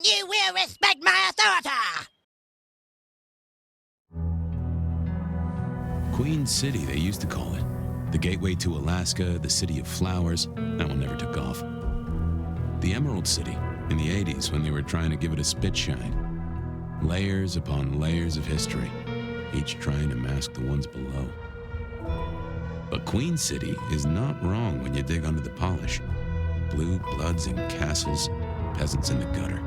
You will respect my authority! Queen City, they used to call it. The gateway to Alaska, the city of flowers. That one never took off. The Emerald City, in the 80s when they were trying to give it a spit shine. Layers upon layers of history, each trying to mask the ones below. But Queen City is not wrong when you dig under the polish. Blue bloods in castles, peasants in the gutter.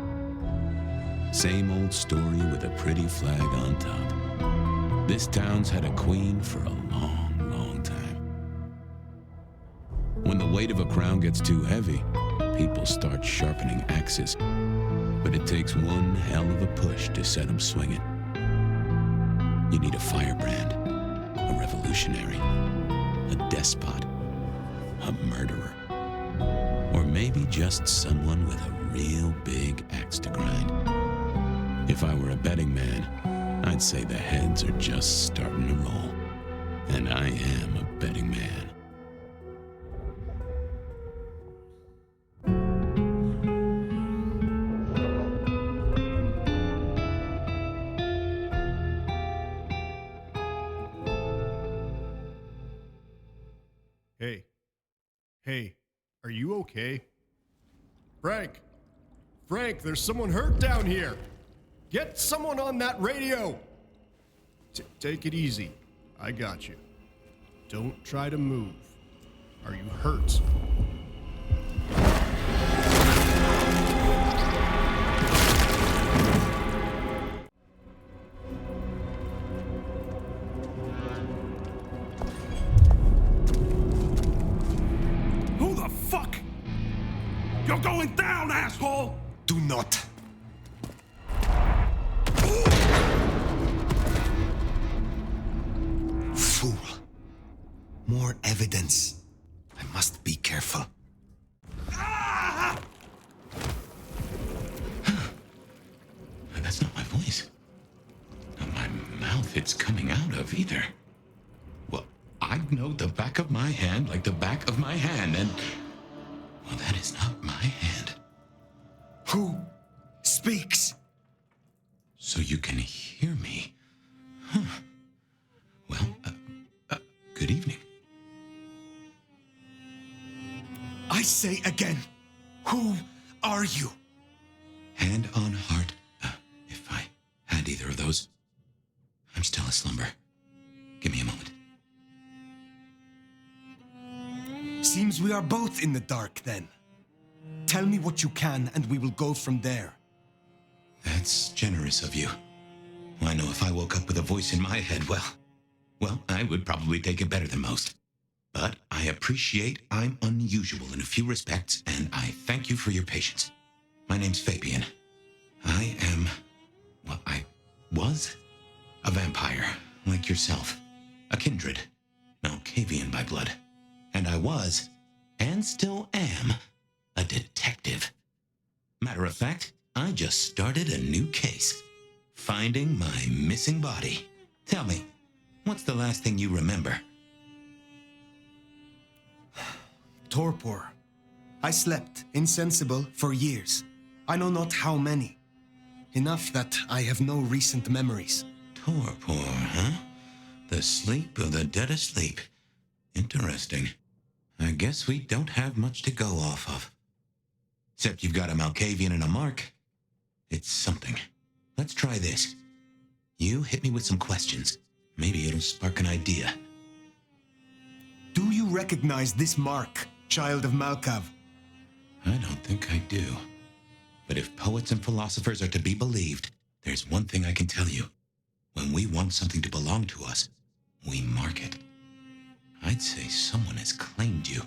Same old story with a pretty flag on top. This town's had a queen for a long, long time. When the weight of a crown gets too heavy, people start sharpening axes. But it takes one hell of a push to set them swinging. You need a firebrand, a revolutionary, a despot, a murderer, or maybe just someone with a real big axe to grind. If I were a betting man, I'd say the heads are just starting to roll. And I am a betting man. Hey, are you okay? Frank, there's someone hurt down here. Get someone on that radio. Take it easy. I got you. Don't try to move. Are you hurt? You're going down, asshole! Do not. Fool. More evidence. I must be careful. Ah! That's not my voice. Not my mouth it's coming out of either. Well, I know the back of my hand like the back of my hand, and... well, that is not my hand. Who speaks? So you can hear me. Huh. Well, good evening. I say again, who are you? Hand on heart, if I had either of those. I'm still a slumber. Give me a moment. Seems we are both in the dark, then. Tell me what you can, and we will go from there. That's generous of you. I know if I woke up with a voice in my head, well, I would probably take it better than most. But I appreciate I'm unusual in a few respects, and I thank you for your patience. My name's Fabian. I am, well, I was a vampire, like yourself. A kindred, Malkavian by blood. And I was, and still am, a detective. Matter of fact, I just started a new case. Finding my missing body. Tell me, what's the last thing you remember? Torpor. I slept, insensible, for years. I know not how many. Enough that I have no recent memories. Torpor, huh? The sleep of the dead asleep. Interesting. I guess we don't have much to go off of. Except you've got a Malkavian and a mark. It's something. Let's try this. You hit me with some questions. Maybe it'll spark an idea. Do you recognize this mark, child of Malkav? I don't think I do. But if poets and philosophers are to be believed, there's one thing I can tell you. When we want something to belong to us, we mark it. I'd say someone has claimed you.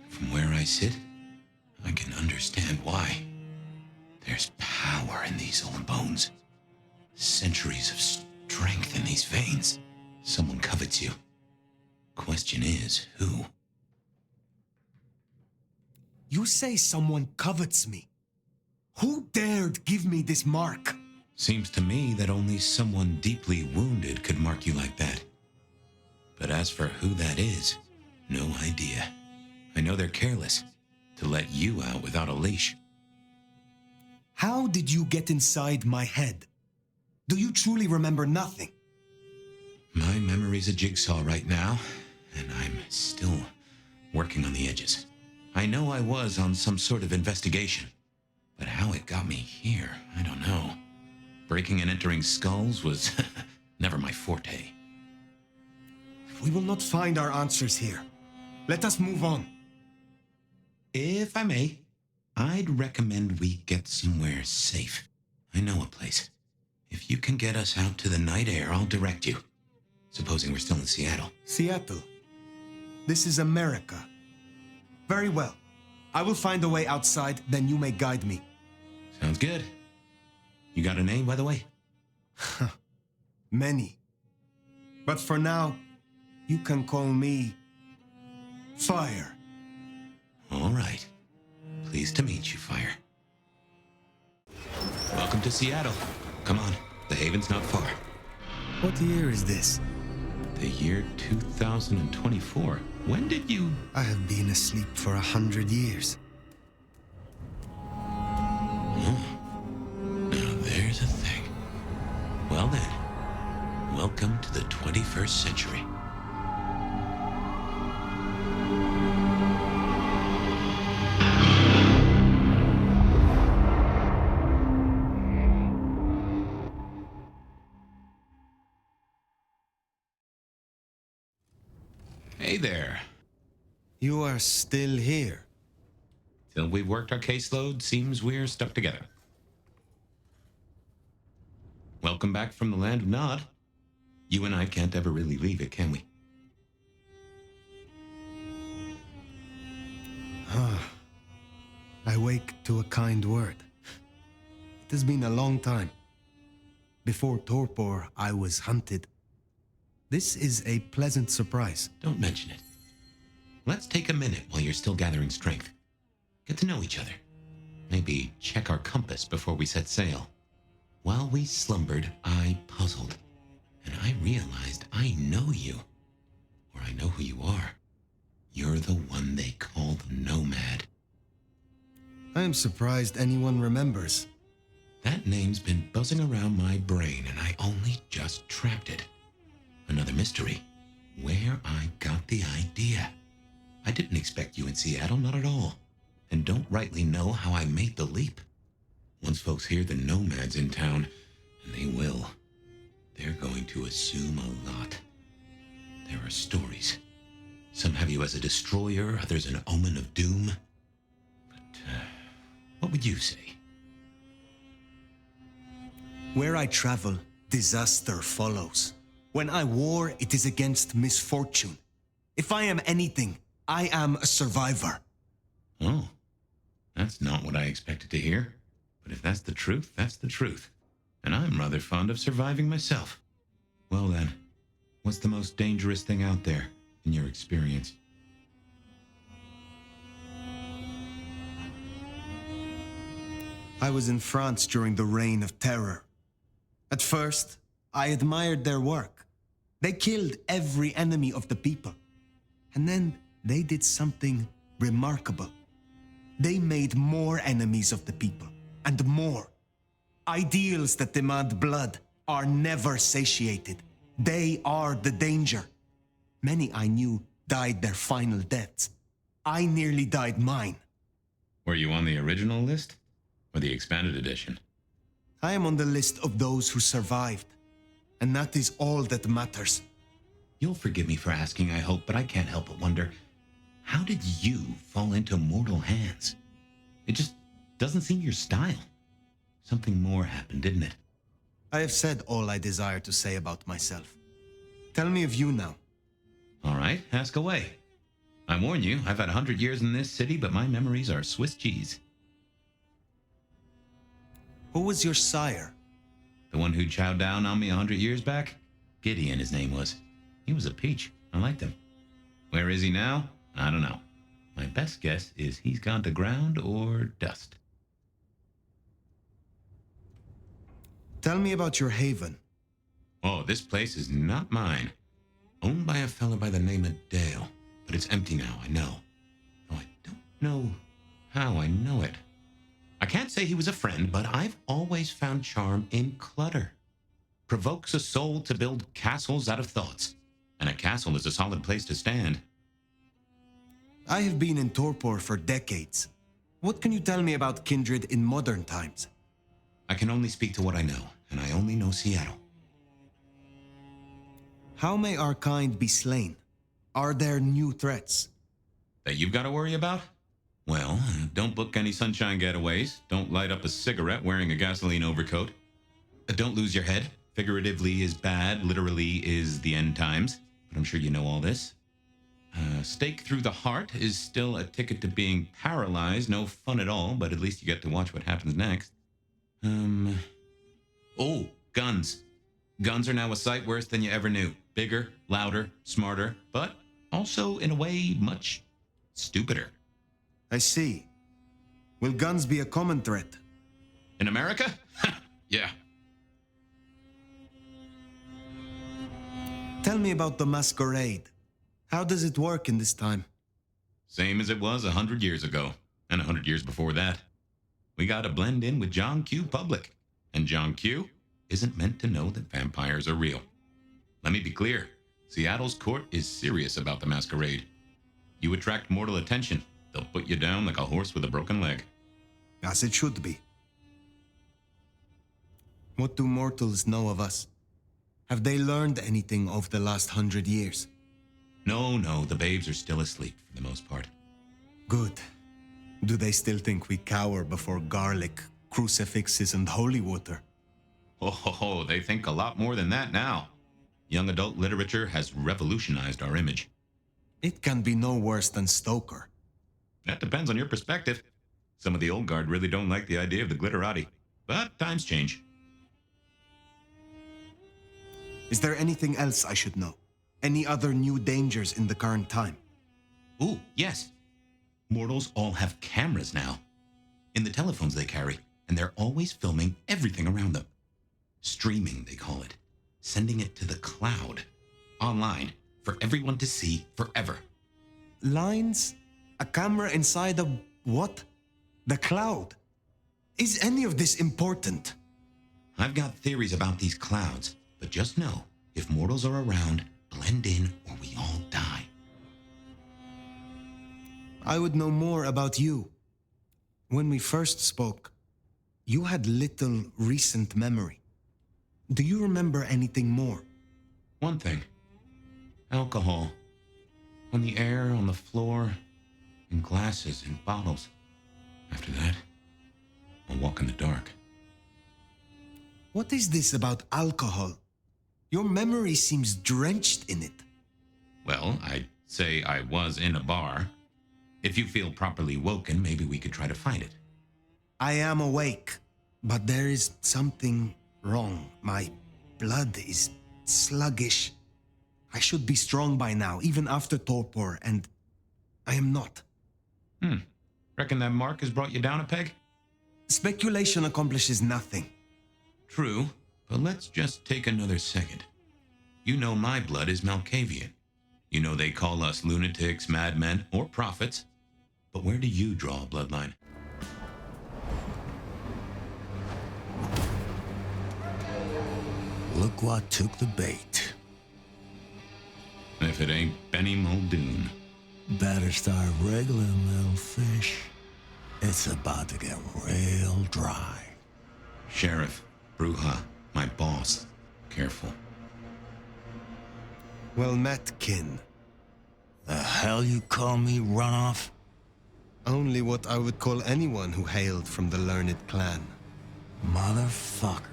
From where I sit, I can understand why. There's power in these old bones. Centuries of strength in these veins. Someone covets you. Question is, who? You say someone covets me. Who dared give me this mark? Seems to me that only someone deeply wounded could mark you like that. But as for who that is, no idea. I know they're careless to let you out without a leash. How did you get inside my head? Do you truly remember nothing? My memory's a jigsaw right now, and I'm still working on the edges. I know I was on some sort of investigation, but how it got me here, I don't know. Breaking and entering skulls was never my forte. We will not find our answers here. Let us move on. If I may, I'd recommend we get somewhere safe. I know a place. If you can get us out to the night air, I'll direct you. Supposing we're still in Seattle. Seattle. This is America. Very well. I will find a way outside, then you may guide me. Sounds good. You got a name, by the way? Many. But for now, you can call me Phyre. All right. Pleased to meet you, Phyre. Welcome to Seattle. Come on, the haven's not far. What year is this? The year 2024. When did you... I have been asleep for 100 years. Now there's a thing. Well then, welcome to the 21st century. Hey there. You are still here. Till we've worked our caseload, seems we're stuck together. Welcome back from the land of Nod. You and I can't ever really leave it, can we? I wake to a kind word. It has been a long time. Before Torpor, I was hunted. This is a pleasant surprise. Don't mention it. Let's take a minute while you're still gathering strength. Get to know each other. Maybe check our compass before we set sail. While we slumbered, I puzzled. And I realized I know you. Or I know who you are. You're the one they call the Nomad. I am surprised anyone remembers. That name's been buzzing around my brain, and I only just trapped it. Another mystery. Where I got the idea. I didn't expect you in Seattle, not at all. And don't rightly know how I made the leap. Once folks hear the Nomad's in town, and they will, they're going to assume a lot. There are stories. Some have you as a destroyer, others an omen of doom. But, what would you say? Where I travel, disaster follows. When I war, it is against misfortune. If I am anything, I am a survivor. Oh, that's not what I expected to hear. But if that's the truth, that's the truth. And I'm rather fond of surviving myself. Well then, what's the most dangerous thing out there, in your experience? I was in France during the Reign of Terror. At first, I admired their work. They killed every enemy of the people. And then they did something remarkable. They made more enemies of the people, and more. Ideals that demand blood are never satiated. They are the danger. Many I knew died their final deaths. I nearly died mine. Were you on the original list? Or the expanded edition? I am on the list of those who survived. And that is all that matters. You'll forgive me for asking, I hope, but I can't help but wonder, how did you fall into mortal hands? It just doesn't seem your style. Something more happened, didn't it? I have said all I desire to say about myself. Tell me of you now. All right, ask away. I warn you, I've had 100 years in this city, but my memories are Swiss cheese. Who was your sire? The one who chowed down on me 100 years back? Gideon, his name was. He was a peach. I liked him. Where is he now? I don't know. My best guess is he's gone to ground or dust. Tell me about your haven. Oh, this place is not mine. Owned by a fella by the name of Dale. But it's empty now, I know. Though I don't know how I know it. I can't say he was a friend, but I've always found charm in clutter. Provokes a soul to build castles out of thoughts, and a castle is a solid place to stand. I have been in torpor for decades. What can you tell me about kindred in modern times? I can only speak to what I know, and I only know Seattle. How may our kind be slain? Are there new threats? That you've got to worry about? Well, don't book any sunshine getaways. Don't light up a cigarette wearing a gasoline overcoat. Don't lose your head. Figuratively is bad, literally is the end times. But I'm sure you know all this. Stake through the heart is still a ticket to being paralyzed. No fun at all, but at least you get to watch what happens next. Oh, guns. Guns are now a sight worse than you ever knew. Bigger, louder, smarter, but also, in a way, much stupider. I see. Will guns be a common threat? In America? Yeah. Tell me about the masquerade. How does it work in this time? Same as it was 100 years ago, and 100 years before that. We gotta blend in with John Q. Public, and John Q. isn't meant to know that vampires are real. Let me be clear, Seattle's court is serious about the masquerade. You attract mortal attention, they'll put you down like a horse with a broken leg. As it should be. What do mortals know of us? Have they learned anything over the last 100 years? No, the babes are still asleep for the most part. Good. Do they still think we cower before garlic, crucifixes, and holy water? Oh, they think a lot more than that now. Young adult literature has revolutionized our image. It can be no worse than Stoker. That depends on your perspective. Some of the old guard really don't like the idea of the glitterati, but times change. Is there anything else I should know? Any other new dangers in the current time? Ooh, yes. Mortals all have cameras now. In the telephones they carry, and they're always filming everything around them. Streaming, they call it. Sending it to the cloud. Online, for everyone to see forever. Lines? A camera inside a what? The cloud? Is any of this important? I've got theories about these clouds, but just know, if mortals are around, blend in or we all die. I would know more about you. When we first spoke, you had little recent memory. Do you remember anything more? One thing. Alcohol. On the air, on the floor, in glasses, in bottles. After that, I'll walk in the dark. What is this about alcohol? Your memory seems drenched in it. Well, I'd say I was in a bar. If you feel properly woken, maybe we could try to find it. I am awake, but there is something wrong. My blood is sluggish. I should be strong by now, even after torpor, and I am not. Reckon that mark has brought you down a peg? Speculation accomplishes nothing. True, but let's just take another second. You know my blood is Malkavian. You know they call us lunatics, madmen, or prophets. But where do you draw a bloodline? Look what took the bait. If it ain't Benny Muldoon. Better start wriggling, little fish. It's about to get real dry. Sheriff, Bruja, my boss. Careful. Well met, kin. The hell you call me, runoff? Only what I would call anyone who hailed from the learned clan. Motherfucker.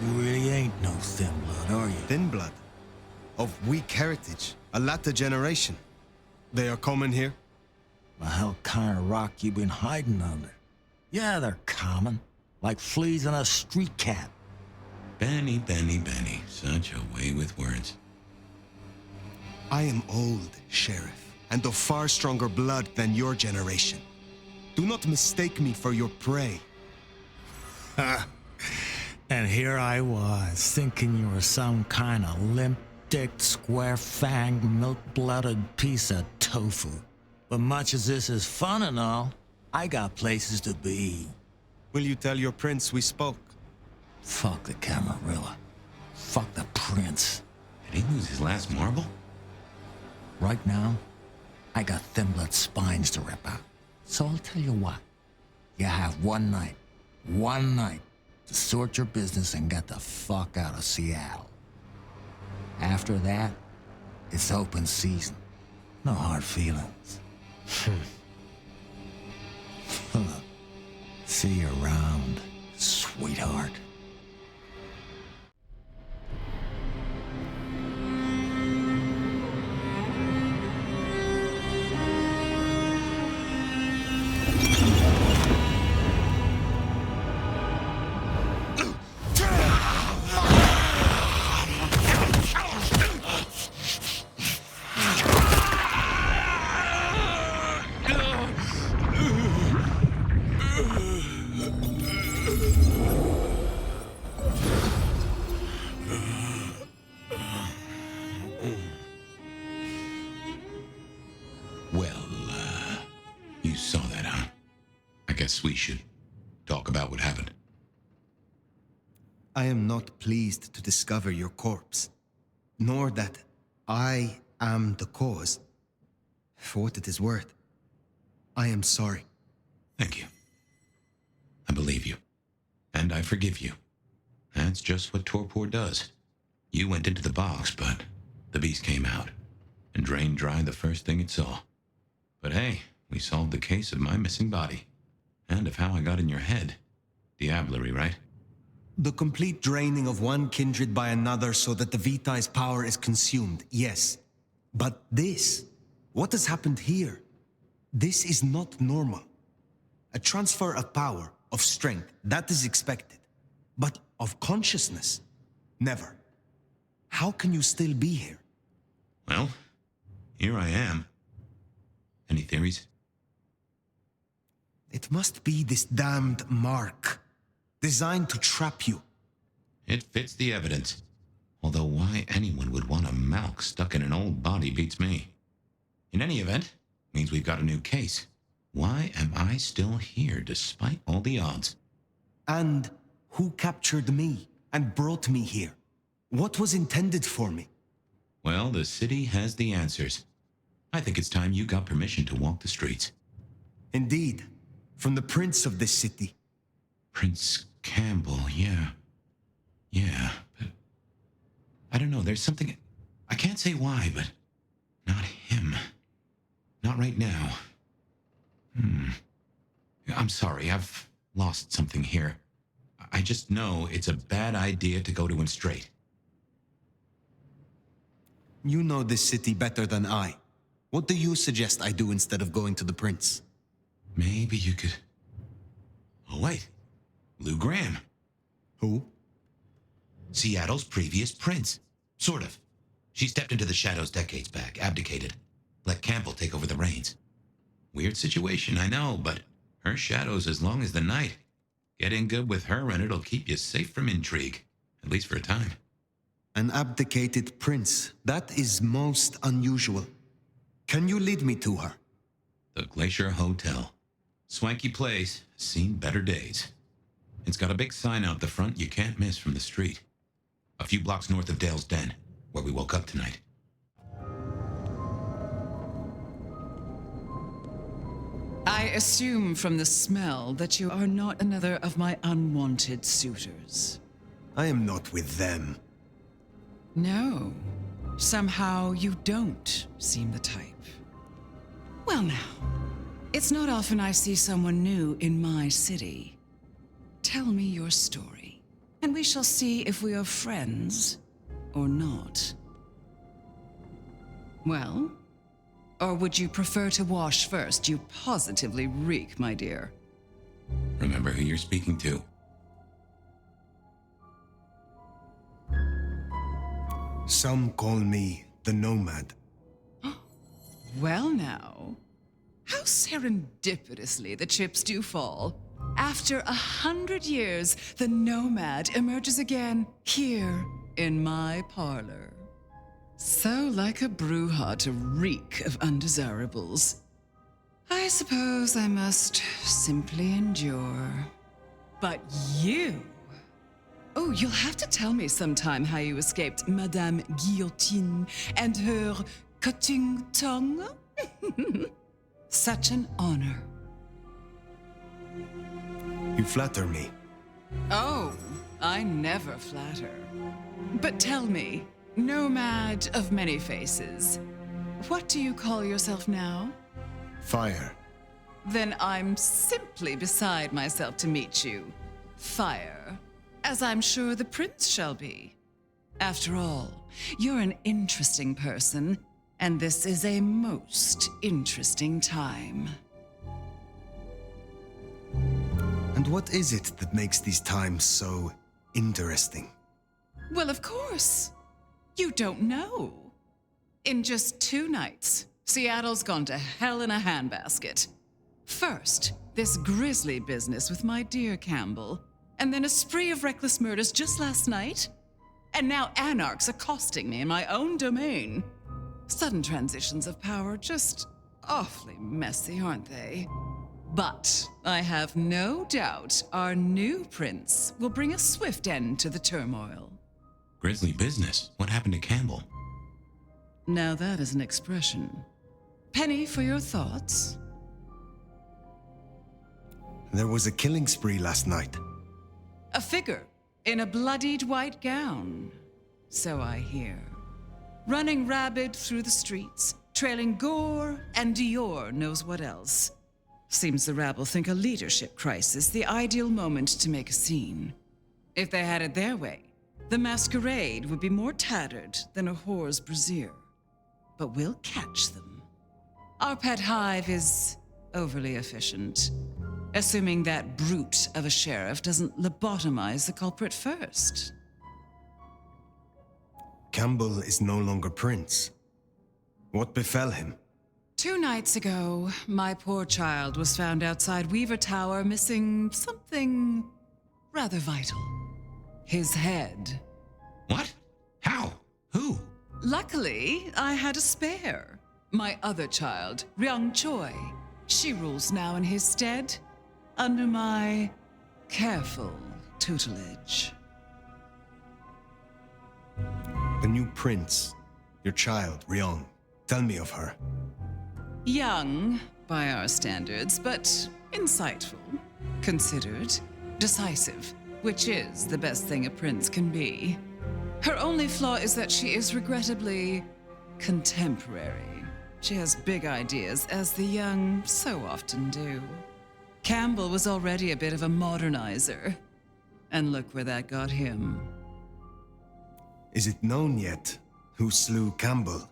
You really ain't no thin blood, are you? Thin blood. Of weak heritage. A latter generation. They are common here? The hell kind of rock you been hiding under? Yeah, they're common. Like fleas on a street cat. Benny. Such a way with words. I am old, Sheriff, and of far stronger blood than your generation. Do not mistake me for your prey. And here I was, thinking you were some kind of limp-dicked, square-fanged, milk-blooded piece of tofu. But much as this is fun and all, I got places to be. Will you tell your prince we spoke? Fuck the Camarilla. Fuck the prince. Did he lose his last marble? Right now, I got thin blood spines to rip out. So I'll tell you what. You have one night to sort your business and get the fuck out of Seattle. After that, it's open season. No hard feelings. See you around, sweetheart. Well, you saw that, huh? I guess we should talk about what happened. I am not pleased to discover your corpse, nor that I am the cause. For what it is worth, I am sorry. Thank you. I believe you. And I forgive you. That's just what torpor does. You went into the box, but the beast came out and drained dry the first thing it saw. But hey, we solved the case of my missing body. And of how I got in your head. Diablerie, right? The complete draining of one kindred by another so that the Vitae's power is consumed, yes. But this, what has happened here? This is not normal. A transfer of power, of strength, that is expected. But of consciousness, never. How can you still be here? Well, here I am. Any theories? It must be this damned mark, designed to trap you. It fits the evidence. Although why anyone would want a Malk stuck in an old body beats me. In any event, means we've got a new case. Why am I still here despite all the odds? And who captured me and brought me here? What was intended for me? Well, the city has the answers. I think it's time you got permission to walk the streets. Indeed, from the prince of this city. Prince Campbell, yeah. Yeah, but I don't know, there's something... I can't say why, but not him. Not right now. I'm sorry, I've lost something here. I just know it's a bad idea to go to him straight. You know this city better than I. What do you suggest I do instead of going to the prince? Maybe you could... Oh, wait. Lou Graham. Who? Seattle's previous prince. Sort of. She stepped into the shadows decades back, abdicated. Let Campbell take over the reins. Weird situation, I know, but her shadow's as long as the night. Get in good with her and it'll keep you safe from intrigue. At least for a time. An abdicated prince. That is most unusual. Can you lead me to her? The Glacier Hotel. Swanky place, seen better days. It's got a big sign out the front you can't miss from the street. A few blocks north of Dale's Den, where we woke up tonight. I assume from the smell that you are not another of my unwanted suitors. I am not with them. No. Somehow you don't seem the type. Well now, it's not often I see someone new in my city. Tell me your story, and we shall see if we are friends or not. Well? Or would you prefer to wash first? You positively reek, my dear. Remember who you're speaking to. Some call me the Nomad. Well now, how serendipitously the chips do fall. After 100 years, the Nomad emerges again here in my parlor. So like a brouhaha to reek of undesirables. I suppose I must simply endure. But you... Oh, you'll have to tell me sometime how you escaped Madame Guillotine and her cutting tongue. Such an honor. You flatter me. Oh, I never flatter. But tell me, nomad of many faces, what do you call yourself now? Phyre. Then I'm simply beside myself to meet you, Phyre, as I'm sure the prince shall be. After all, you're an interesting person, and this is a most interesting time. And what is it that makes these times so interesting? Well, of course. You don't know. In just 2 nights, Seattle's gone to hell in a handbasket. First, this grisly business with my dear Campbell, and then a spree of reckless murders just last night. And now anarchs accosting me in my own domain. Sudden transitions of power, just awfully messy, aren't they? But I have no doubt our new prince will bring a swift end to the turmoil. Grisly business. What happened to Campbell? Now that is an expression. Penny for your thoughts? There was a killing spree last night. A figure in a bloodied white gown. So I hear. Running rabid through the streets, trailing gore and Dior knows what else. Seems the rabble think a leadership crisis the ideal moment to make a scene. If they had it their way, the masquerade would be more tattered than a whore's brassiere. But we'll catch them. Our pet hive is overly efficient, assuming that brute of a sheriff doesn't lobotomize the culprit first. Campbell is no longer prince. What befell him? 2 nights ago, my poor child was found outside Weaver Tower missing something rather vital. His head. What? How? Who? Luckily, I had a spare. My other child, Ryung Choi. She rules now in his stead, under my careful tutelage. The new prince, your child, Ryung. Tell me of her. Young, by our standards, but insightful, considered, decisive, which is the best thing a prince can be. Her only flaw is that she is regrettably contemporary. She has big ideas, as the young so often do. Campbell was already a bit of a modernizer, and look where that got him. Is it known yet who slew Campbell?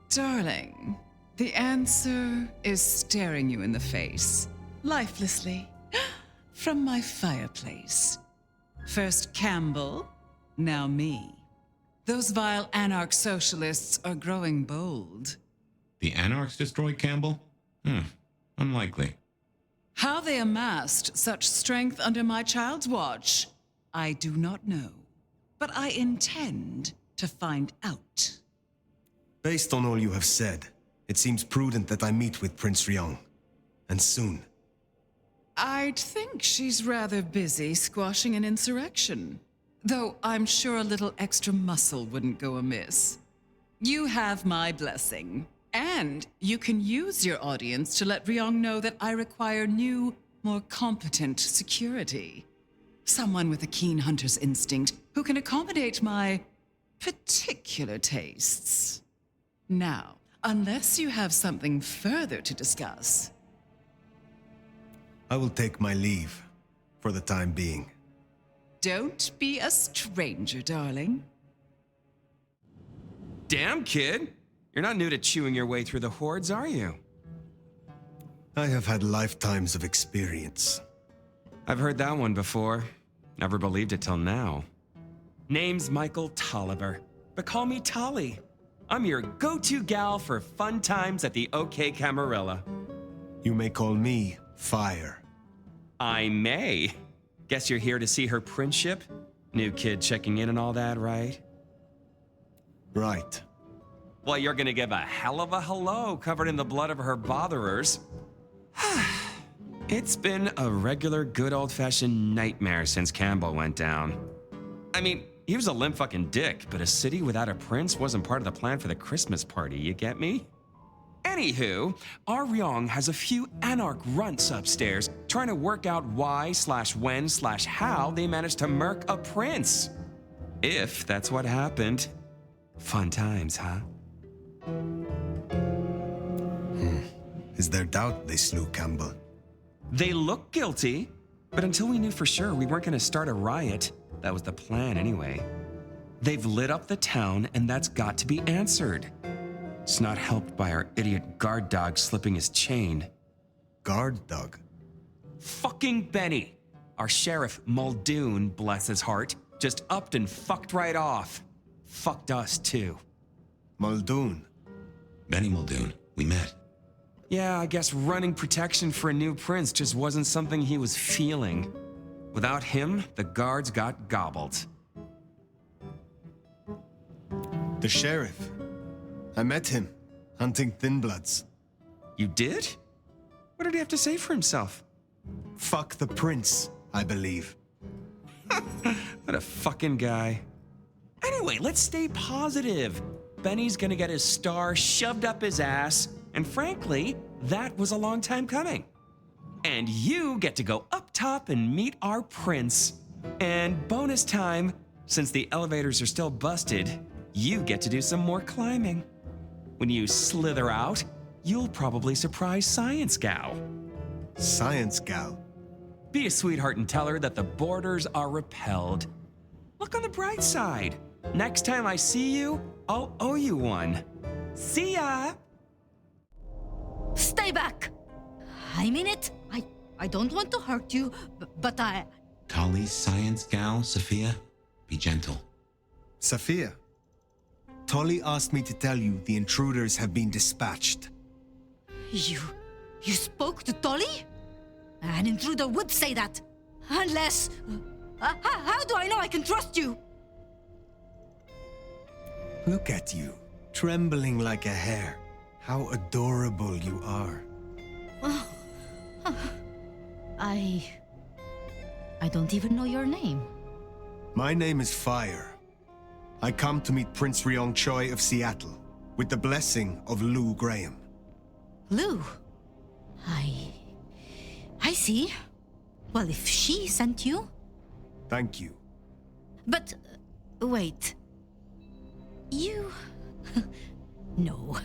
Darling, the answer is staring you in the face, lifelessly, from my fireplace. First Campbell, now me. Those vile anarch socialists are growing bold. The Anarchs destroyed Campbell? Unlikely. How they amassed such strength under my child's watch, I do not know. But I intend to find out. Based on all you have said, it seems prudent that I meet with Prince Ryung. And soon. I'd think she's rather busy squashing an insurrection. Though I'm sure a little extra muscle wouldn't go amiss. You have my blessing. And you can use your audience to let Ryung know that I require new, more competent security. Someone with a keen hunter's instinct who can accommodate my particular tastes. Now, unless you have something further to discuss. I will take my leave, for the time being. Don't be a stranger, darling. Damn, kid. You're not new to chewing your way through the hordes, are you? I have had lifetimes of experience. I've heard that one before. Never believed it till now. Name's Michael Tolliver, but call me Tolly. I'm your go-to gal for fun times at the OK Camarilla. You may call me Phyre. I may. Guess you're here to see her princeship? New kid checking in and all that, right? Right. Well, you're gonna give a hell of a hello covered in the blood of her botherers. It's been a regular good old-fashioned nightmare since Campbell went down. I mean, he was a limp fucking dick, but a city without a prince wasn't part of the plan for the Christmas party, you get me? Anywho, our Ryong has a few anarch runts upstairs trying to work out why/when/how they managed to murk a prince. If that's what happened. Fun times, huh? Is there doubt they slew Campbell? They look guilty, but until we knew for sure we weren't gonna start a riot. That was the plan anyway. They've lit up the town, and that's got to be answered. It's not helped by our idiot guard dog slipping his chain. Guard dog? Fucking Benny! Our sheriff, Muldoon, bless his heart, just upped and fucked right off. Fucked us too. Muldoon? Benny Muldoon, we met. Yeah, I guess running protection for a new prince just wasn't something he was feeling. Without him, the guards got gobbled. The sheriff. I met him, hunting Thin Bloods. You did? What did he have to say for himself? Fuck the prince, I believe. What a fucking guy. Anyway, let's stay positive. Benny's gonna get his star shoved up his ass, and frankly, that was a long time coming. And you get to go up top and meet our prince. And bonus time, since the elevators are still busted, you get to do some more climbing. When you slither out, you'll probably surprise Science Gal. Science Gal? Be a sweetheart and tell her that the borders are repelled. Look on the bright side. Next time I see you, I'll owe you one. See ya! Stay back! I mean it. I don't want to hurt you, but I... Tolly's science gal, Sophia? Be gentle. Sophia, Tolly asked me to tell you the intruders have been dispatched. You spoke to Tolly? An intruder would say that. Unless... how do I know I can trust you? Look at you, trembling like a hare. How adorable you are. I don't even know your name. My name is Phyre. I come to meet Prince Ryong Choi of Seattle, with the blessing of Lou Graham. Lou? I see. Well, if she sent you... Thank you. But, wait. You... No.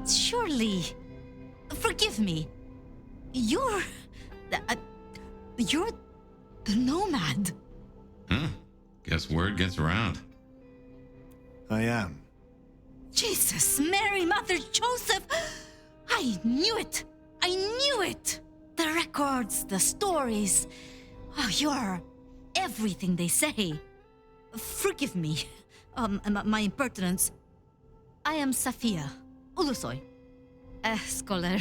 Surely... Forgive me. You're the nomad. Guess word gets around. I am. Jesus, Mary, Mother, Joseph! I knew it! I knew it! The records, the stories. Oh, you're everything they say. Forgive me, my impertinence. I am Safia Ulusoy, a scholar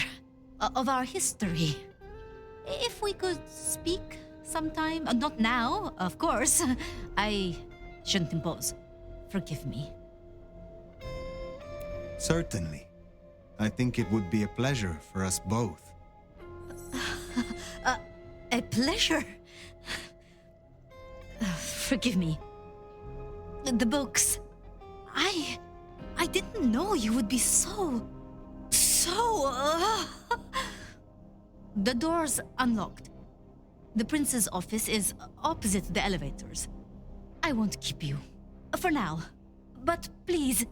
of our history. If we could speak sometime, not now, of course. I shouldn't impose. Forgive me. Certainly. I think it would be a pleasure for us both. A pleasure. Forgive me. The books. I didn't know you would be so... The door's unlocked. The prince's office is opposite the elevators. I won't keep you. For now. But please,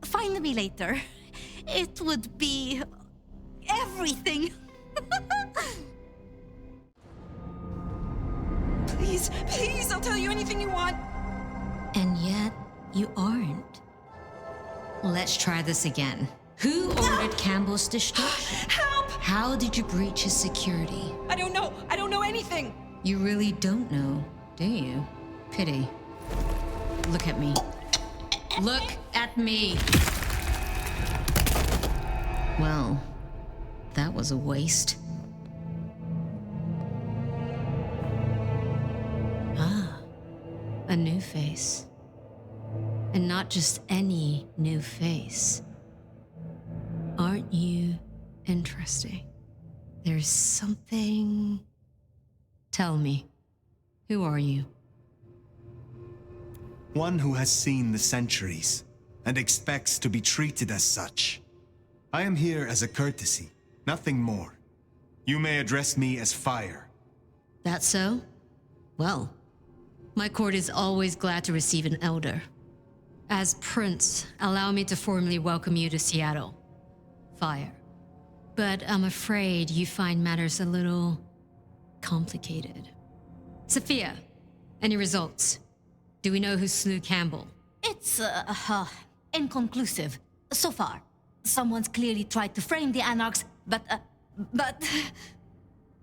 find me later. It would be... everything. Please, I'll tell you anything you want. And yet, you aren't. Let's try this again. Who ordered Campbell's destruction? Help! How did you breach his security? I don't know anything. You really don't know, do you? Pity. Look at me. Look at me! Well, that was a waste. A new face. And not just any new face. Aren't you interesting? There's something... Tell me, who are you? One who has seen the centuries and expects to be treated as such. I am here as a courtesy, nothing more. You may address me as Phyre. That so? Well, my court is always glad to receive an elder. As Prince, allow me to formally welcome you to Seattle, Phyre. But I'm afraid you find matters a little complicated. Sophia, any results? Do we know who slew Campbell? It's, inconclusive. So far. Someone's clearly tried to frame the Anarchs, but...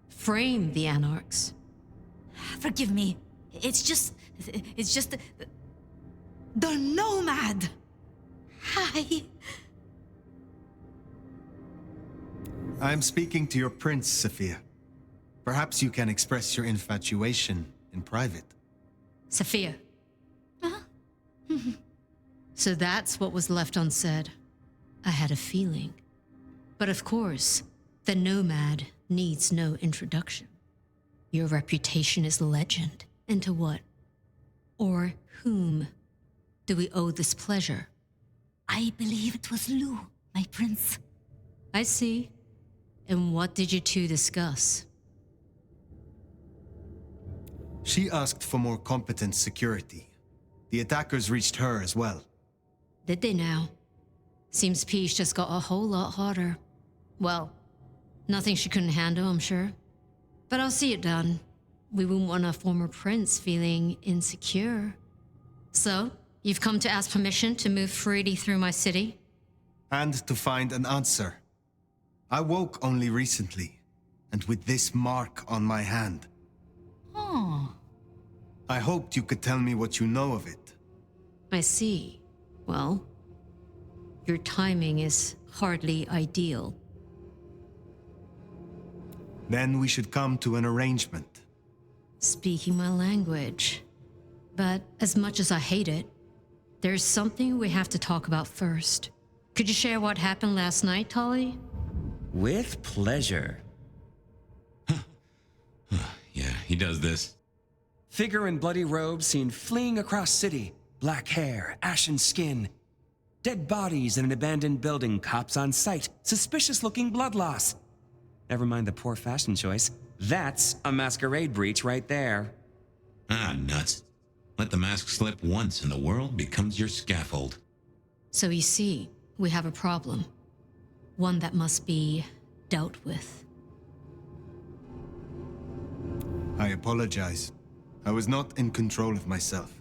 Frame the Anarchs? Forgive me. It's just... The Nomad! Hi. I'm speaking to your prince, Sophia. Perhaps you can express your infatuation in private. Sophia. So that's what was left unsaid. I had a feeling. But of course, the Nomad needs no introduction. Your reputation is legend. And to what? Or whom do we owe this pleasure? I believe it was Lou, my prince. I see. And what did you two discuss? She asked for more competent security. The attackers reached her as well. Did they now? Seems peace just got a whole lot harder. Well, nothing she couldn't handle, I'm sure. But I'll see it done. We wouldn't want a former prince feeling insecure. So, you've come to ask permission to move freely through my city? And to find an answer. I woke only recently, and with this mark on my hand. Oh. I hoped you could tell me what you know of it. I see. Well, your timing is hardly ideal. Then we should come to an arrangement. Speaking my language. But as much as I hate it, there's something we have to talk about first. Could you share what happened last night, Tolly? With pleasure. Yeah, he does this. Figure in bloody robes seen fleeing across city. Black hair, ashen skin. Dead bodies in an abandoned building, cops on site. Suspicious-looking blood loss. Never mind the poor fashion choice. That's a masquerade breach right there. Ah, nuts. Let the mask slip once and the world becomes your scaffold. So you see, we have a problem. One that must be dealt with. I apologize. I was not in control of myself.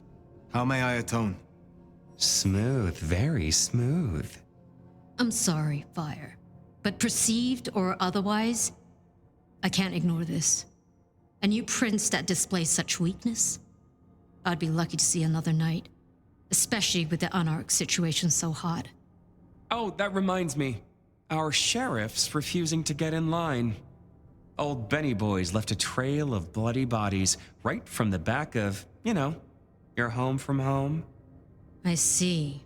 How may I atone? Smooth, very smooth. I'm sorry, Phyre. But perceived or otherwise, I can't ignore this. A new prince that displays such weakness? I'd be lucky to see another night. Especially with the Anarch situation so hot. Oh, that reminds me. Our sheriff's refusing to get in line. Old Benny boys left a trail of bloody bodies right from the back of, your home from home. I see.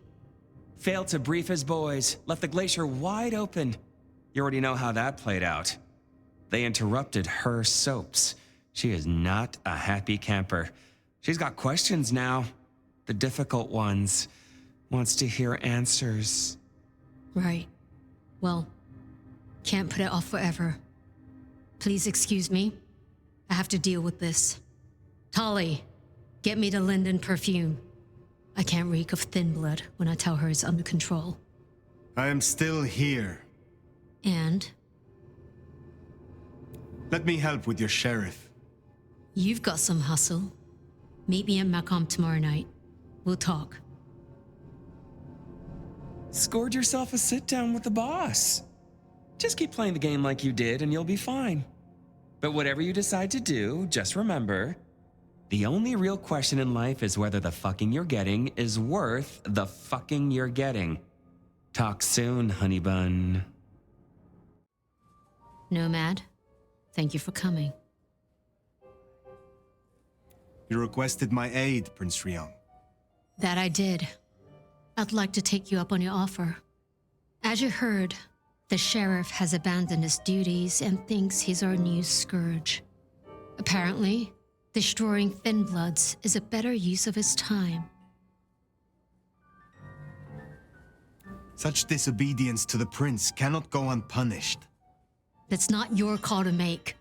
Failed to brief his boys, left the glacier wide open. You already know how that played out. They interrupted her soaps. She is not a happy camper. She's got questions now. The difficult ones. Wants to hear answers. Right. Well, can't put it off forever. Please excuse me. I have to deal with this. Tolly, get me the linden perfume. I can't reek of thin blood when I tell her it's under control. I am still here. And? Let me help with your sheriff. You've got some hustle. Meet me at Macomb tomorrow night. We'll talk. Scored yourself a sit-down with the boss. Just keep playing the game like you did and you'll be fine. But whatever you decide to do, just remember, the only real question in life is whether the fucking you're getting is worth the fucking you're getting. Talk soon, honey bun. Nomad, thank you for coming. You requested my aid, Prince Ryong. That I did. I'd like to take you up on your offer. As you heard, The sheriff has abandoned his duties and thinks he's our new scourge. Apparently, destroying Thin Bloods is a better use of his time. Such disobedience to the prince cannot go unpunished. That's not your call to make.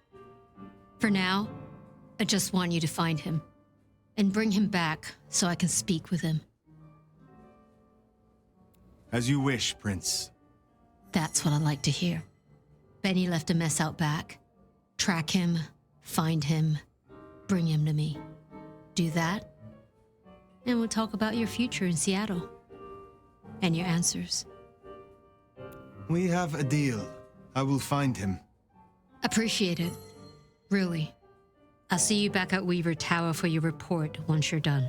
For now, I just want you to find him and bring him back so I can speak with him. As you wish, Prince. That's what I like to hear. Benny left a mess out back. Track him, find him, bring him to me. Do that, and we'll talk about your future in Seattle. And your answers. We have a deal. I will find him. Appreciate it. Really. I'll see you back at Weaver Tower for your report once you're done.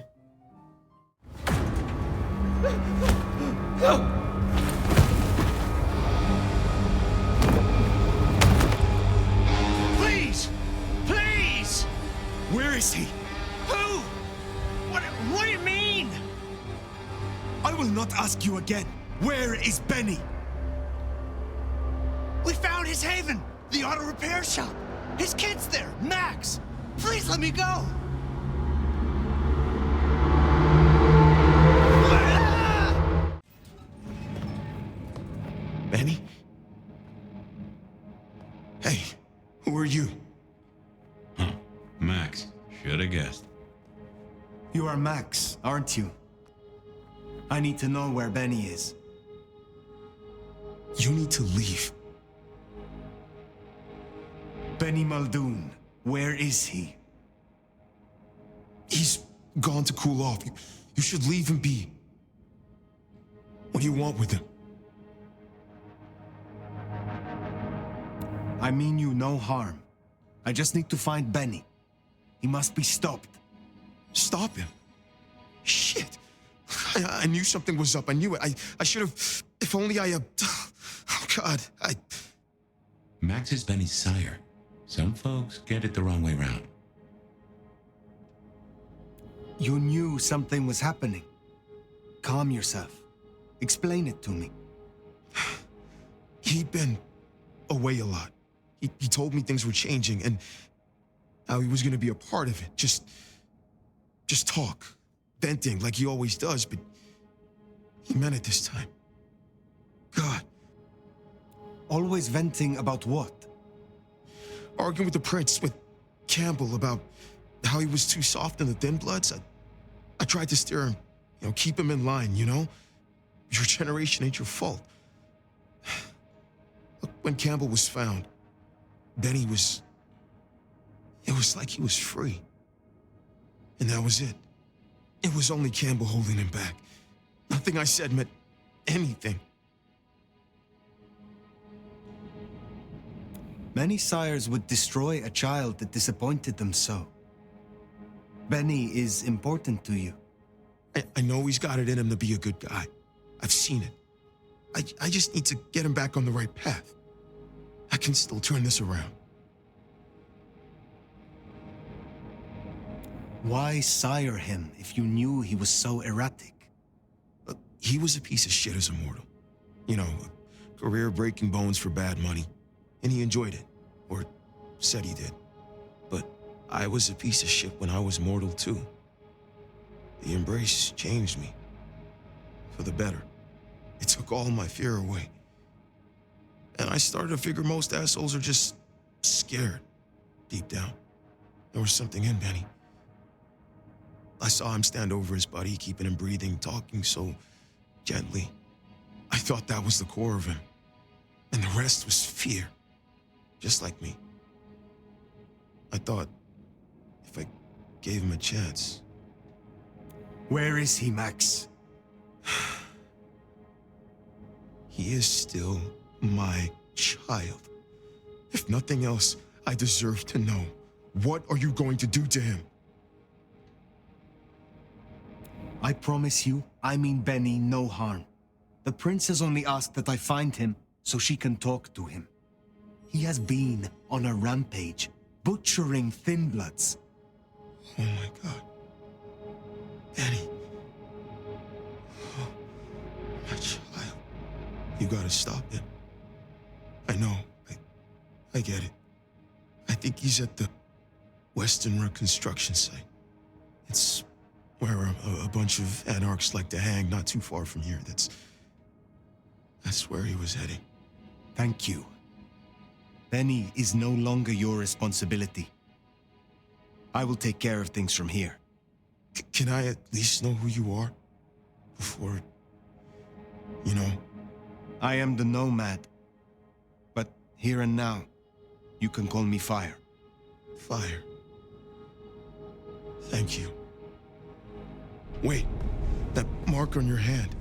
Please! Please! Where is he? Who? What do you mean? I will not ask you again. Where is Benny? We found his haven, the auto repair shop. His kid's there, Max. Please let me go. Benny? Hey, who are you? Huh, Max. Should have guessed. You are Max, aren't you? I need to know where Benny is. You need to leave. Benny Muldoon, where is he? He's gone to cool off. You should leave him be. What do you want with him? I mean you no harm. I just need to find Benny. He must be stopped. Stop him? Shit. I knew something was up. I knew it. I should have... If only I... Oh, God. Max is Benny's sire. Some folks get it the wrong way round. You knew something was happening. Calm yourself. Explain it to me. He'd been away a lot. He told me things were changing and how he was going to be a part of it. Just talk. Venting like he always does, but he meant it this time. God. Always venting about what? Arguing with the prince, with Campbell, about how he was too soft in the Thin Bloods. I tried to steer him, keep him in line, Your generation ain't your fault. Look, when Campbell was found, Benny was... It was like he was free. And that was it. It was only Campbell holding him back. Nothing I said meant anything. Many sires would destroy a child that disappointed them so. Benny is important to you. I know he's got it in him to be a good guy. I've seen it. I just need to get him back on the right path. I can still turn this around. Why sire him if you knew he was so erratic? He was a piece of shit as a mortal. Career breaking bones for bad money. And he enjoyed it, or said he did. But I was a piece of shit when I was mortal too. The embrace changed me. For the better. It took all my fear away. And I started to figure most assholes are just scared, deep down. There was something in Benny. I saw him stand over his buddy, keeping him breathing, talking so gently. I thought that was the core of him. And the rest was fear. Just like me. I thought if I gave him a chance. Where is he, Max? He is still my child. If nothing else, I deserve to know. What are you going to do to him? I promise you, I mean Benny no harm. The princess only asked that I find him so she can talk to him. He has been on a rampage, butchering Thin Bloods. Oh my God. Benny. Oh, my child. You gotta stop him. I know. I get it. I think he's at the Western construction site. It's where a bunch of anarchs like to hang, not too far from here. That's where he was heading. Thank you. Benny is no longer your responsibility. I will take care of things from here. Can I at least know who you are? Before, you know? I am the Nomad. But here and now, you can call me Phyre. Phyre. Thank you. Wait, that mark on your hand.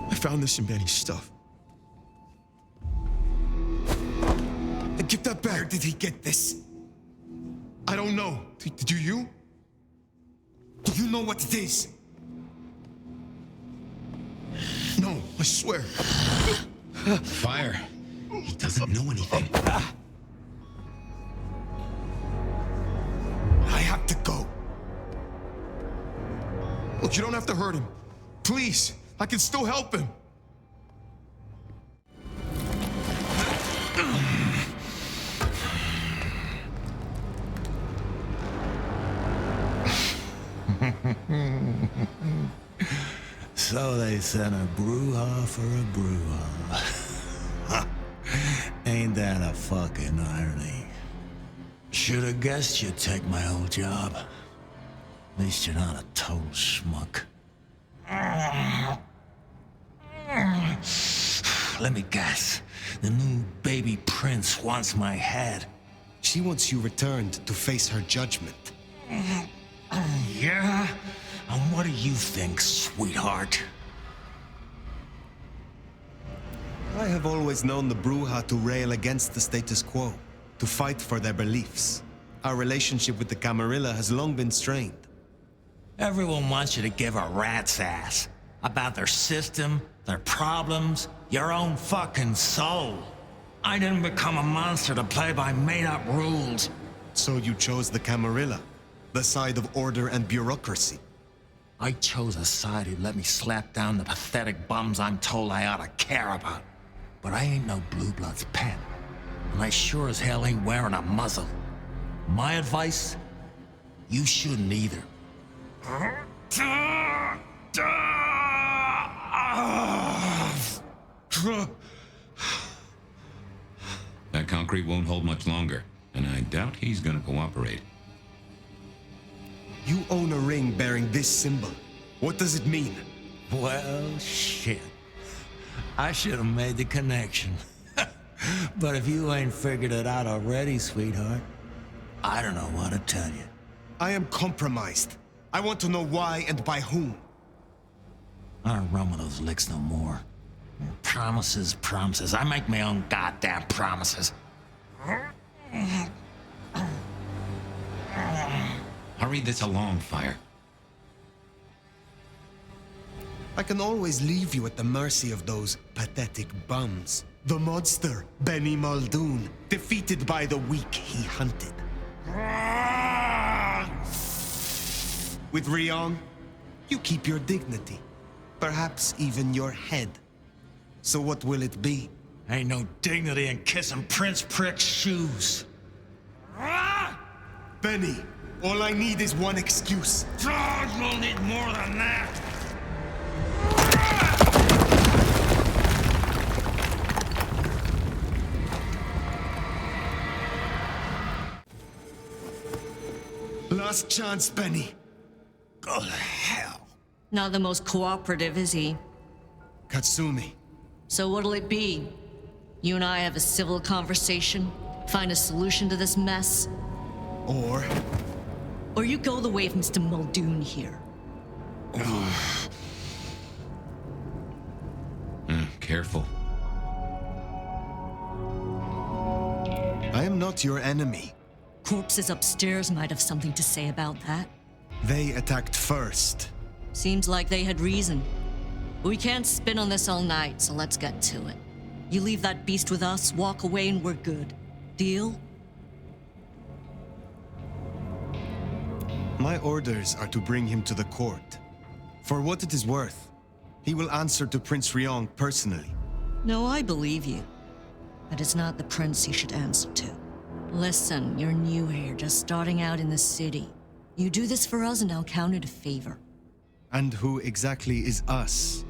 I found this in Benny's stuff. Give that back. Where did he get this? I don't know. Do you? Do you know what it is? No, I swear. Phyre. He doesn't know anything. I have to go. Look, you don't have to hurt him. Please, I can still help him. So they sent a brouhaha for a brouhaha. Ain't that a fucking irony? Should've guessed you'd take my old job. At least you're not a total schmuck. Let me guess. The new baby prince wants my head. She wants you returned to face her judgment. Yeah? And what do you think, sweetheart? I have always known the Bruja to rail against the status quo, to fight for their beliefs. Our relationship with the Camarilla has long been strained. Everyone wants you to give a rat's ass about their system, their problems, your own fucking soul. I didn't become a monster to play by made-up rules. So you chose the Camarilla, the side of order and bureaucracy. I chose a side who let me slap down the pathetic bums I'm told I ought to care about. But I ain't no blue blood's pet. And I sure as hell ain't wearing a muzzle. My advice? You shouldn't either. That concrete won't hold much longer, and I doubt he's gonna cooperate. You own a ring bearing this symbol. What does it mean? Well, shit. I should have made the connection. But if you ain't figured it out already, sweetheart, I don't know what to tell you. I am compromised. I want to know why and by whom. I don't run with those licks no more. Promises, promises. I make my own goddamn promises. Hurry this along, Phyre. I can always leave you at the mercy of those pathetic bums. The monster, Benny Muldoon, defeated by the weak he hunted. With Rion, you keep your dignity. Perhaps even your head. So what will it be? Ain't no dignity in kissing Prince Prick's shoes. Benny, all I need is one excuse. You'll need more than that. Last chance, Benny. Go to hell. Not the most cooperative, is he? Katsumi. So what'll it be? You and I have a civil conversation? Find a solution to this mess? Or you go the way of Mr. Muldoon here. Careful. I am not your enemy. Corpses upstairs might have something to say about that. They attacked first. Seems like they had reason. We can't spin on this all night, so let's get to it. You leave that beast with us, walk away, and we're good. Deal? My orders are to bring him to the court. For what it is worth, He will answer to Prince Ryong personally. No, I believe you. But it's not the prince you should answer to. Listen, you're new here, just starting out in the city. You do this for us and I'll count it a favor. And who exactly is us?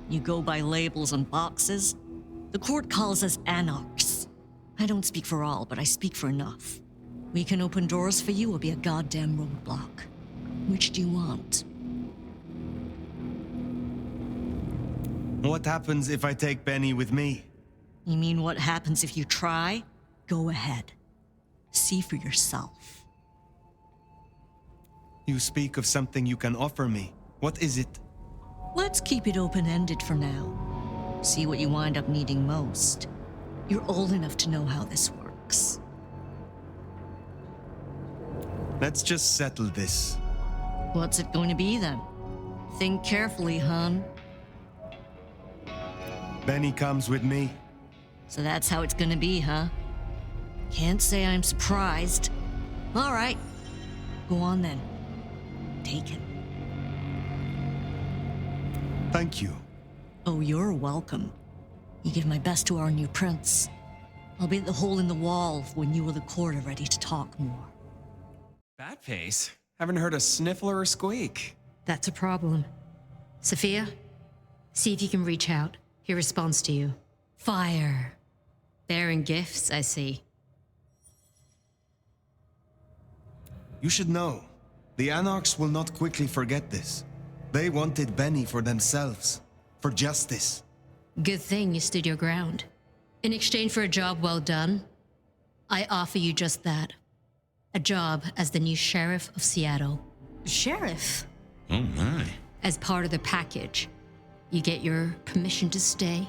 You go by labels and boxes. The court calls us anarchs. I don't speak for all, but I speak for enough. We can open doors for you or be a goddamn roadblock. Which do you want? What happens if I take Benny with me? You mean what happens if you try? Go ahead. See for yourself. You speak of something you can offer me. What is it? Let's keep it open-ended for now. See what you wind up needing most. You're old enough to know how this works. Let's just settle this. What's it going to be then? Think carefully, hon. Benny comes with me. So that's how it's gonna be, huh? Can't say I'm surprised. All right. Go on then. Take it. Thank you. Oh, you're welcome. You give my best to our new prince. I'll be at the hole in the wall when you or the court are ready to talk more. Bat face? Haven't heard a sniffler or squeak. That's a problem. Sophia, see if you can reach out. He responds to you. Phyre. Bearing gifts, I see. You should know, the Anarchs will not quickly forget this. They wanted Benny for themselves, for justice. Good thing you stood your ground. In exchange for a job well done, I offer you just that. A job as the new sheriff of Seattle. Sheriff? Oh my. As part of the package, you get your permission to stay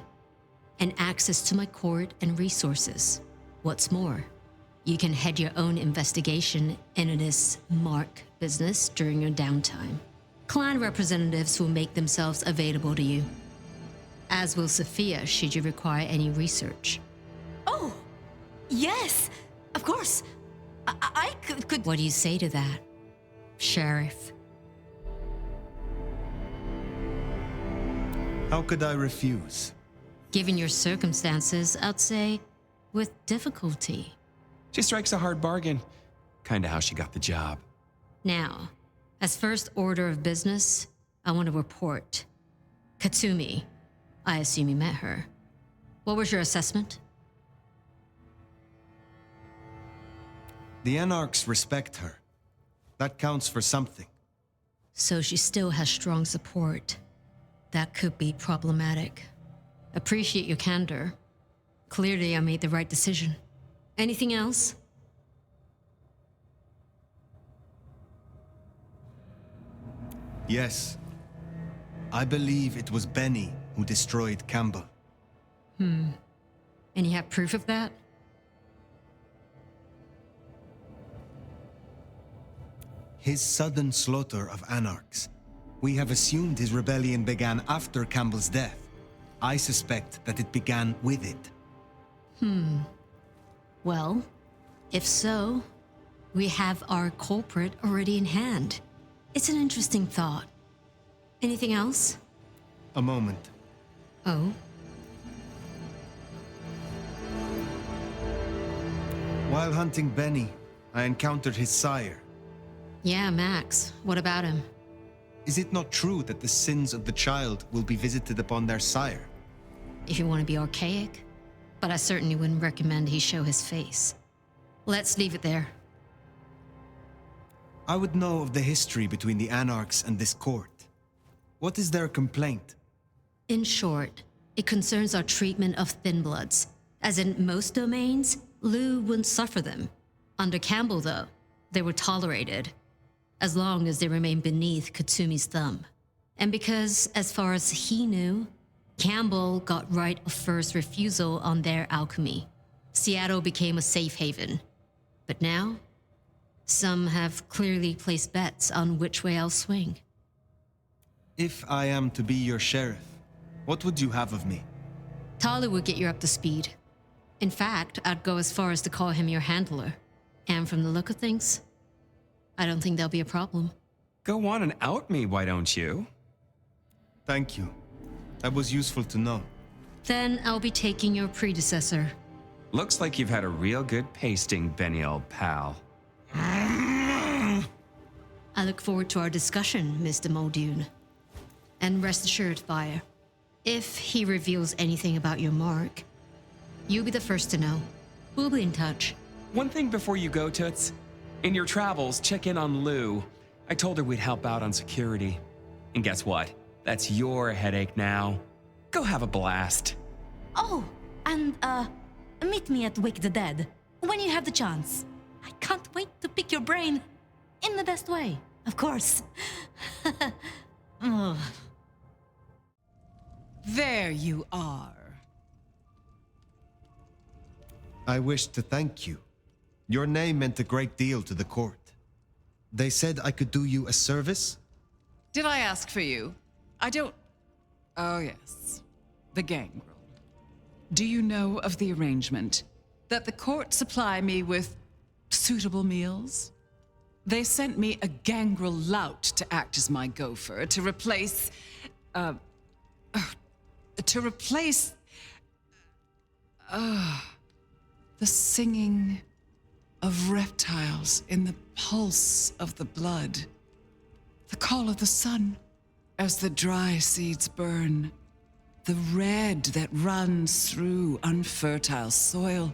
and access to my court and resources. What's more, you can head your own investigation into this Mark business during your downtime. Clan representatives will make themselves available to you, as will Sophia should you require any research. Oh, yes, of course. I could... What do you say to that, Sheriff? How could I refuse? Given your circumstances, I'd say with difficulty. She strikes a hard bargain. Kinda how she got the job. Now, as first order of business, I want to report. Katsumi, I assume you met her. What was your assessment? The Anarchs respect her. That counts for something. So she still has strong support. That could be problematic. Appreciate your candor. Clearly, I made the right decision. Anything else? Yes. I believe it was Benny who destroyed Campbell. And you have proof of that? His sudden slaughter of Anarchs. We have assumed his rebellion began after Campbell's death. I suspect that it began with it. Well, if so, we have our culprit already in hand. It's an interesting thought. Anything else? A moment. Oh? While hunting Benny, I encountered his sire. Yeah, Max. What about him? Is it not true that the sins of the child will be visited upon their sire? If you want to be archaic, but I certainly wouldn't recommend he show his face. Let's leave it there. I would know of the history between the Anarchs and this court. What is their complaint? In short, it concerns our treatment of thin bloods. As in most domains, Liu wouldn't suffer them. Under Campbell, though, they were tolerated, as long as they remained beneath Katsumi's thumb. And because, as far as he knew, Campbell got right of first refusal on their alchemy, Seattle became a safe haven. But now, some have clearly placed bets on which way I'll swing. If I am to be your sheriff, what would you have of me? Tali would get you up to speed. In fact, I'd go as far as to call him your handler. And from the look of things, I don't think there'll be a problem. Go on and out me, why don't you? Thank you. That was useful to know. Then I'll be taking your predecessor. Looks like you've had a real good pasting, Benny, old pal. I look forward to our discussion, Mr. Muldoon. And rest assured, Phyre, if he reveals anything about your mark, you'll be the first to know. We'll be in touch. One thing before you go, Toots. In your travels, check in on Lou. I told her we'd help out on security. And guess what? That's your headache now. Go have a blast. Oh, and meet me at Wake the Dead when you have the chance. I can't wait to pick your brain in the best way, of course. Ugh. There you are. I wish to thank you. Your name meant a great deal to the court. They said I could do you a service? Did I ask for you? I don't... Oh, yes. The gangrel. Do you know of the arrangement? That the court supply me with suitable meals? They sent me a gangrel lout to act as my gopher, to replace... the singing of reptiles in the pulse of the blood. The call of the sun as the dry seeds burn. The red that runs through unfertile soil.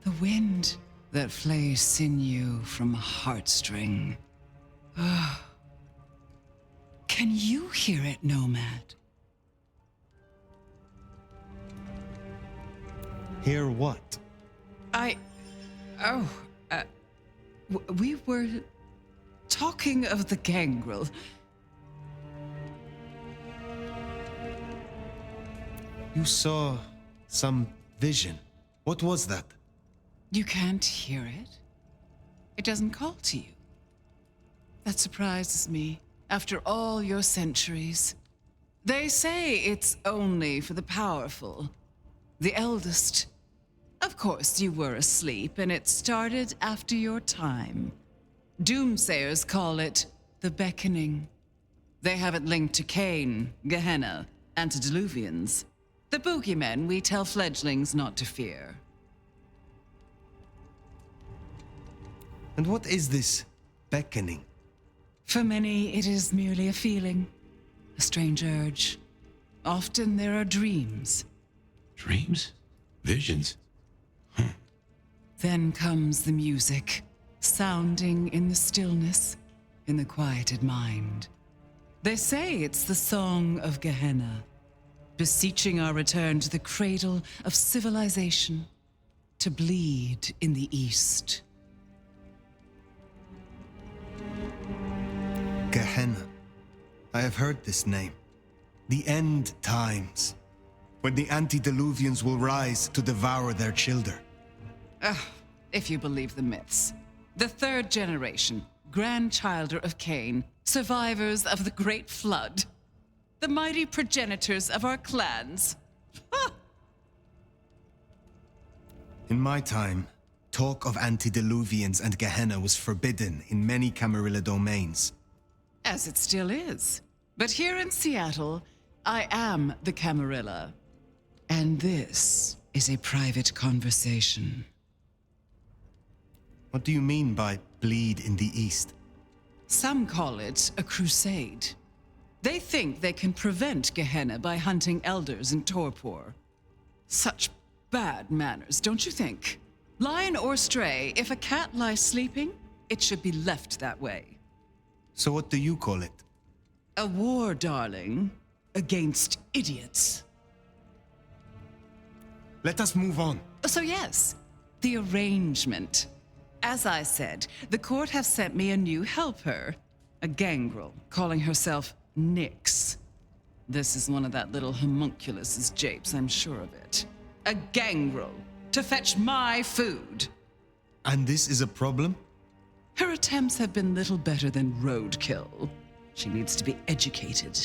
The wind that flays sinew from a heartstring. Can you hear it, Nomad? Hear what? We were talking of the gangrel. You saw some vision. What was that? You can't hear it? It doesn't call to you. That surprises me, after all your centuries. They say it's only for the powerful, the eldest. Of course, you were asleep, and it started after your time. Doomsayers call it the beckoning. They have it linked to Cain, Gehenna, antediluvians. The boogeymen we tell fledglings not to fear. And what is this beckoning? For many, it is merely a feeling, a strange urge. Often there are dreams. Dreams? Visions? Then comes the music, sounding in the stillness, in the quieted mind. They say it's the song of Gehenna, beseeching our return to the cradle of civilization, to bleed in the east. Gehenna. I have heard this name. The end times. When the antediluvians will rise to devour their children. If you believe the myths. The third generation, grandchilder of Cain, survivors of the Great Flood. The mighty progenitors of our clans. In my time, talk of antediluvians and Gehenna was forbidden in many Camarilla domains. As it still is. But here in Seattle, I am the Camarilla. And this is a private conversation. What do you mean by bleed in the east? Some call it a crusade. They think they can prevent Gehenna by hunting elders in torpor. Such bad manners, don't you think? Lion or stray, if a cat lies sleeping, it should be left that way. So what do you call it? A war, darling, against idiots. Let us move on. So yes, the arrangement. As I said, the court have sent me a new helper, a gangrel, calling herself Nyx. This is one of that little homunculus's japes, I'm sure of it. A gangrel, to fetch my food. And this is a problem? Her attempts have been little better than roadkill. She needs to be educated.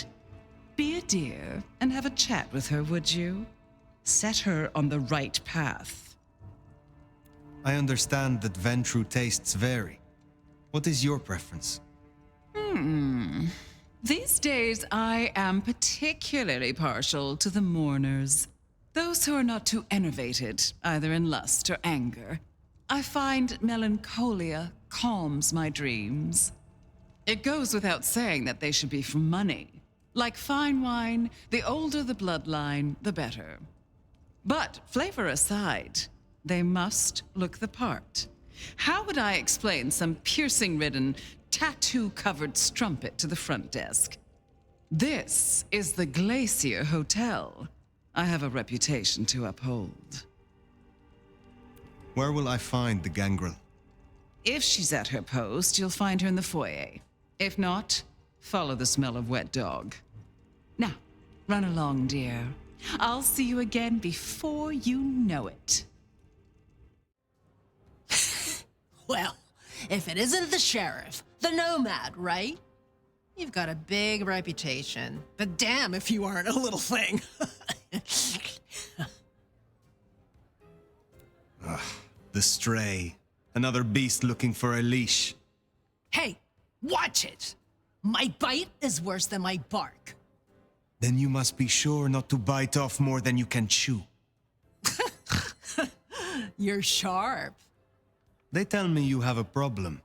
Be a dear and have a chat with her, would you? Set her on the right path. I understand that Ventru tastes vary. What is your preference? These days, I am particularly partial to the mourners. Those who are not too enervated, either in lust or anger. I find melancholia calms my dreams. It goes without saying that they should be for money. Like fine wine, the older the bloodline, the better. But flavor aside, they must look the part. How would I explain some piercing-ridden, tattoo-covered strumpet to the front desk? This is the Glacier Hotel. I have a reputation to uphold. Where will I find the gangrel? If she's at her post, you'll find her in the foyer. If not, follow the smell of wet dog. Now, run along, dear. I'll see you again before you know it. Well, if it isn't the sheriff, the nomad, right? You've got a big reputation, but damn if you aren't a little thing. The stray. Another beast looking for a leash. Hey, watch it. My bite is worse than my bark. Then you must be sure not to bite off more than you can chew. You're sharp. They tell me you have a problem.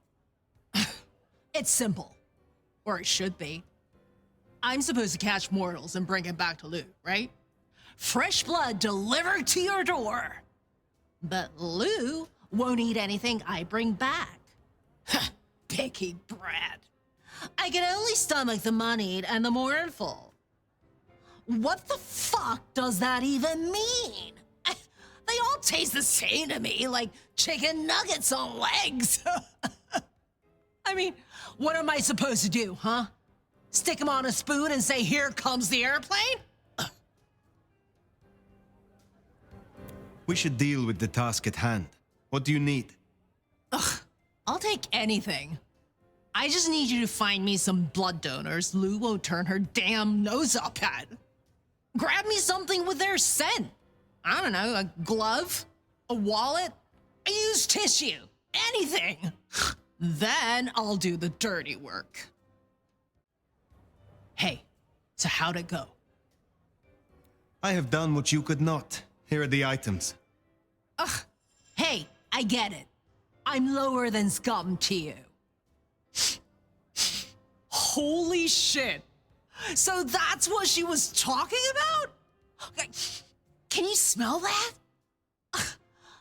It's simple. Or it should be. I'm supposed to catch mortals and bring it back to Lou, right? Fresh blood delivered to your door. But Lou won't eat anything I bring back. Picky brat. I can only stomach the moneyed and the mournful. What the fuck does that even mean? They all taste the same to me, like chicken nuggets on legs. I mean, what am I supposed to do, huh? Stick them on a spoon and say, "Here comes the airplane"? We should deal with the task at hand. What do you need? Ugh, I'll take anything. I just need you to find me some blood donors Lou won't turn her damn nose up at. Grab me something with their scent. I don't know, a glove, a wallet, a used tissue, anything. Then I'll do the dirty work. Hey, so how'd it go? I have done what you could not. Here are the items. Ugh, hey, I get it. I'm lower than scum to you. Holy shit. So that's what she was talking about? Can you smell that?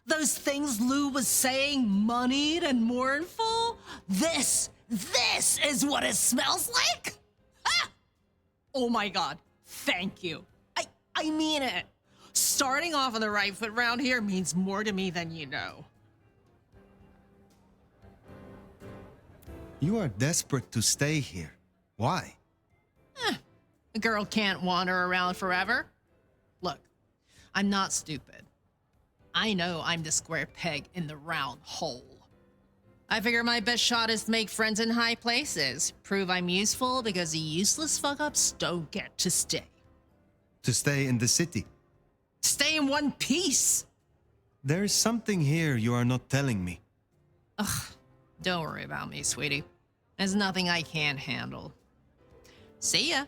Those things Lou was saying, moneyed and mournful? This is what it smells like? Ah! Oh my God, thank you. I mean it. Starting off on the right foot round here means more to me than you know. You are desperate to stay here. Why? A girl can't wander around forever. Look, I'm not stupid. I know I'm the square peg in the round hole. I figure my best shot is to make friends in high places, prove I'm useful because the useless fuck-ups don't get to stay. To stay in the city? Stay in one piece. There is something here you are not telling me. Ugh, don't worry about me, sweetie. There's nothing I can't handle. See ya.